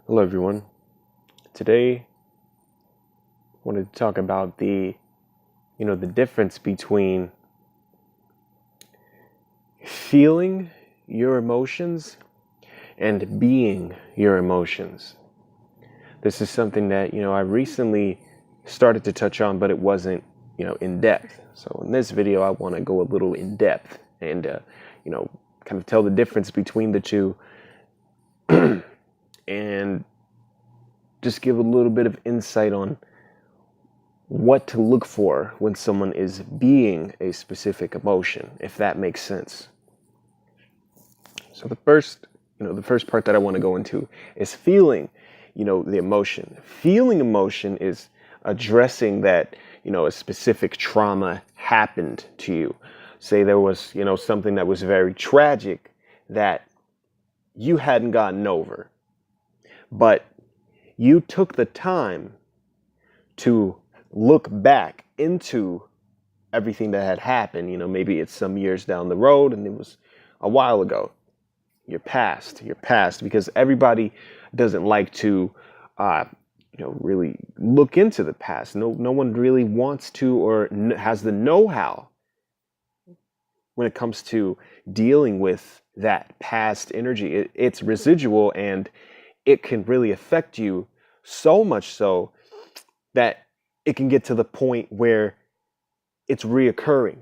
Hello everyone. Today I wanted to talk about the difference between feeling your emotions and being your emotions. This is something that, I recently started to touch on, but it wasn't, in depth. So in this video, I want to go a little in depth and, kind of tell the difference between the two and just give a little bit of insight on what to look for when someone is being a specific emotion, if that makes sense. So the first part that I want to go into is feeling, the emotion. Feeling emotion is addressing that, a specific trauma happened to you. Say there was, something that was very tragic that you hadn't gotten over, but you took the time to look back into everything that had happened. Maybe it's some years down the road and it was a while ago. Your past, because everybody doesn't like to, really look into the past. No one really wants to or has the know-how when it comes to dealing with that past energy. It's residual and it can really affect you so much so that it can get to the point where it's reoccurring.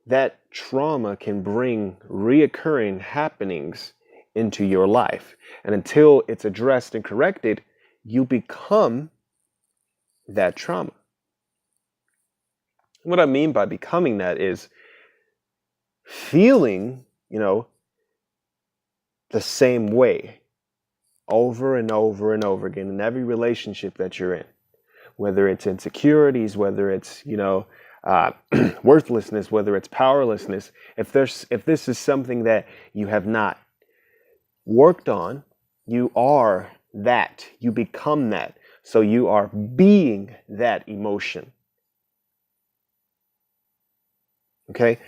That trauma can bring reoccurring happenings into your life. And until it's addressed and corrected, you become that trauma. What I mean by becoming that is feeling, the same way over and over and over again in every relationship that you're in, whether it's insecurities, whether it's, worthlessness, whether it's powerlessness. If this is something that you have not worked on, you are that. You become that. So you are being that emotion. Okay?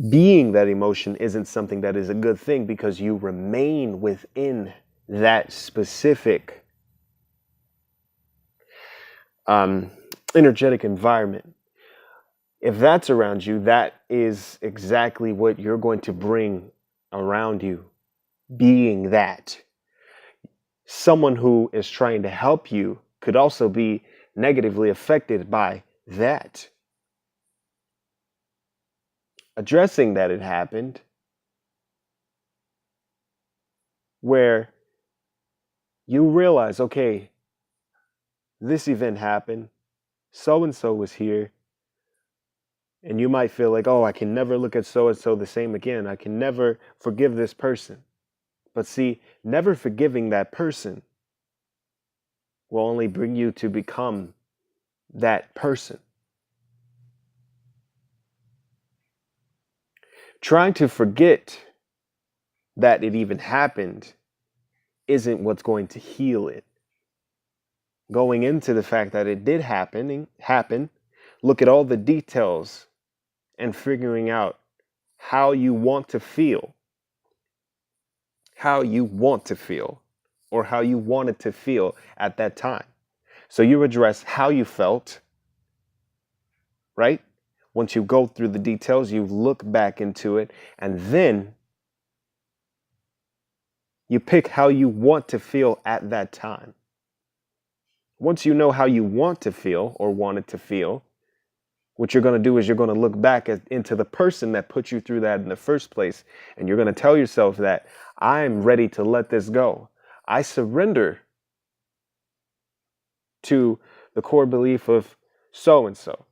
Being that emotion isn't something that is a good thing because you remain within that specific energetic environment. If that's around you, that is exactly what you're going to bring around you. Being that. Someone who is trying to help you could also be negatively affected by that. Addressing that it happened, where you realize, okay, this event happened, so and so was here, and you might feel like, oh, I can never look at so and so the same again. I can never forgive this person. But see, never forgiving that person will only bring you to become that person. Trying to forget that it even happened isn't what's going to heal it. Going into the fact that it did happen, look at all the details and figuring out how you want to feel. How you want to feel, or how you wanted to feel at that time. So you address how you felt, right? Once you go through the details, you look back into it, and then you pick how you want to feel at that time. Once you know how you want to feel or wanted to feel, what you're going to do is you're going to look back into the person that put you through that in the first place, and you're going to tell yourself that I'm ready to let this go. I surrender to the core belief of so and so.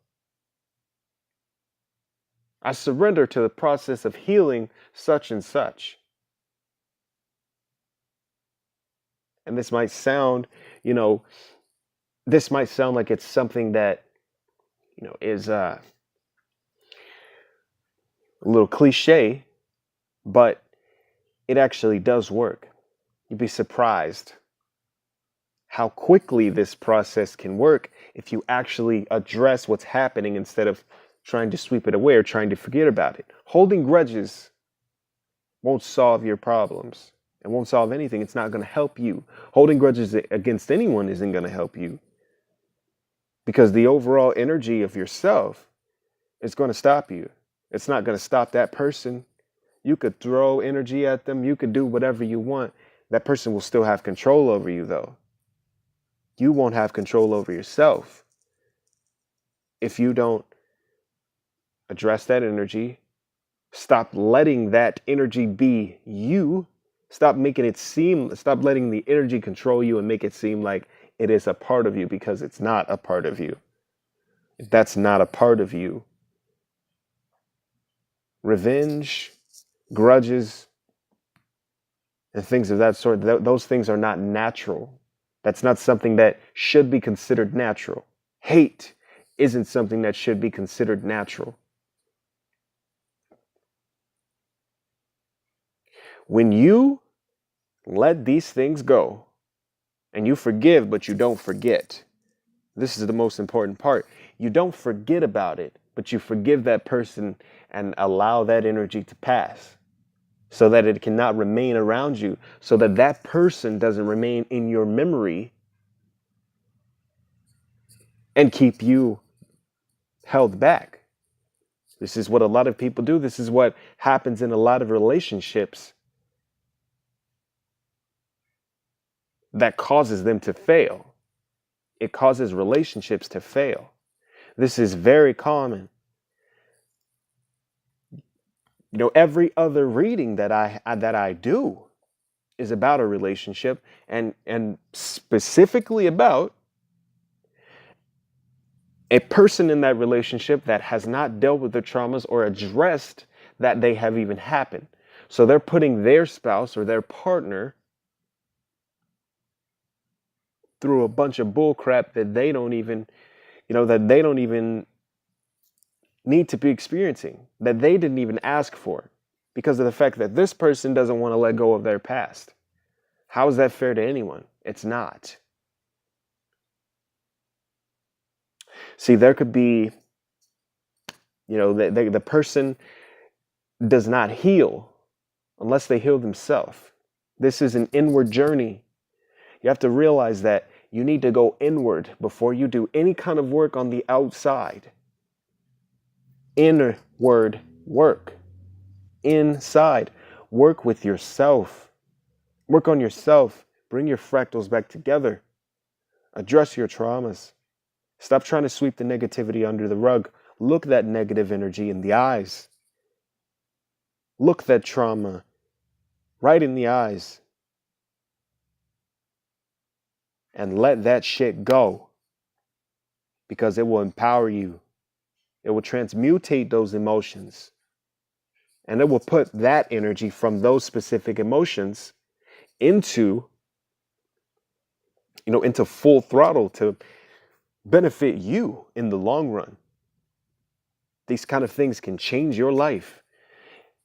I surrender to the process of healing such and such. And this might sound, like it's something that, is a little cliche, but it actually does work. You'd be surprised how quickly this process can work if you actually address what's happening instead of trying to sweep it away or trying to forget about it. Holding grudges won't solve your problems. It won't solve anything. It's not going to help you. Holding grudges against anyone isn't going to help you, because the overall energy of yourself is going to stop you. It's not going to stop that person. You could throw energy at them. You could do whatever you want. That person will still have control over you, though. You won't have control over yourself if you don't address that energy. Stop letting that energy be you. Stop letting the energy control you and make it seem like it is a part of you, because it's not a part of you. That's not a part of you. Revenge, grudges, and things of that sort, those things are not natural. That's not something that should be considered natural. Hate isn't something that should be considered natural. When you let these things go and you forgive, but you don't forget, this is the most important part. You don't forget about it, but you forgive that person and allow that energy to pass, so that it cannot remain around you, so that that person doesn't remain in your memory and keep you held back. This is what a lot of people do. This is what happens in a lot of relationships that causes them to fail. It causes relationships to fail. This is very common. You know, every other reading that I do is about a relationship, and specifically about a person in that relationship that has not dealt with their traumas or addressed that they have even happened. So they're putting their spouse or their partner through a bunch of bull crap that they don't even need to be experiencing, that they didn't even ask for, because of the fact that this person doesn't want to let go of their past. How is that fair to anyone? It's not. See, there could be, the person does not heal unless they heal themselves. This is an inward journey. You have to realize that you need to go inward before you do any kind of work on the outside. Inward work. Inside. Work with yourself. Work on yourself. Bring your fractals back together. Address your traumas. Stop trying to sweep the negativity under the rug. Look that negative energy in the eyes. Look that trauma right in the eyes. And let that shit go. Because it will empower you. It will transmutate those emotions. And it will put that energy from those specific emotions into full throttle to benefit you in the long run. These kind of things can change your life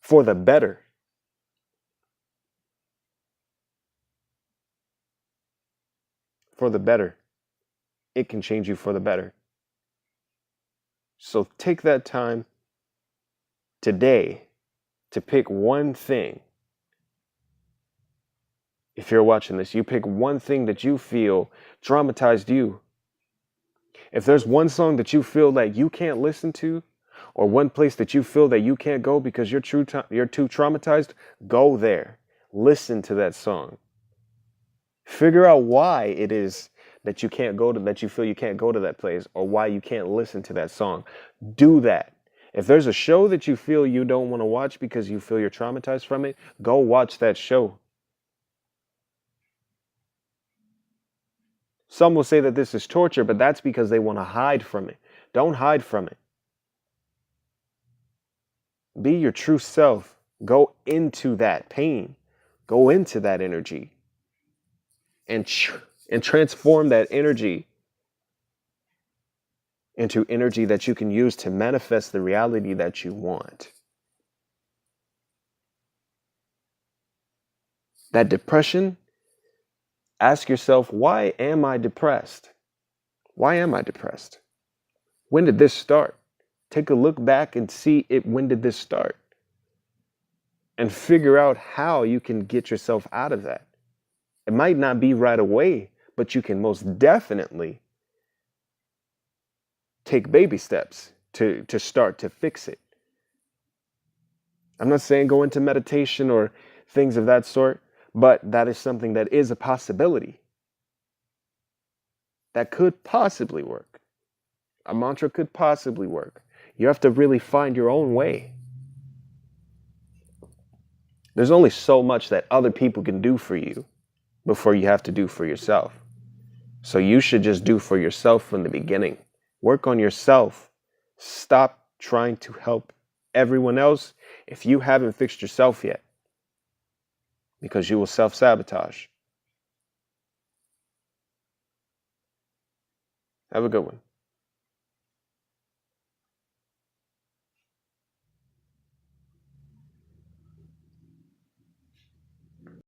for the better. For the better. It can change you for the better. So take that time today to pick one thing. If you're watching this, you pick one thing that you feel traumatized you. If there's one song that you feel like you can't listen to, or one place that you feel that you can't go because you're too traumatized, go there. Listen to that song. Figure out why it is that you feel you can't go to that place, or why you can't listen to that song. Do that. If there's a show that you feel you don't want to watch because you feel you're traumatized from it, go watch that show. Some will say that this is torture, but that's because they want to hide from it. Don't hide from it. Be your true self. Go into that pain. Go into that energy. And transform that energy into energy that you can use to manifest the reality that you want. That depression, ask yourself, why am I depressed? Why am I depressed? When did this start? Take a look back and see it. When did this start? and figure out how you can get yourself out of that. It might not be right away, but you can most definitely take baby steps to start to fix it. I'm not saying go into meditation or things of that sort, but that is something that is a possibility. That could possibly work. A mantra could possibly work. You have to really find your own way. There's only so much that other people can do for you before you have to do for yourself. So you should just do for yourself from the beginning. Work on yourself. Stop trying to help everyone else if you haven't fixed yourself yet, because you will self-sabotage. Have a good one.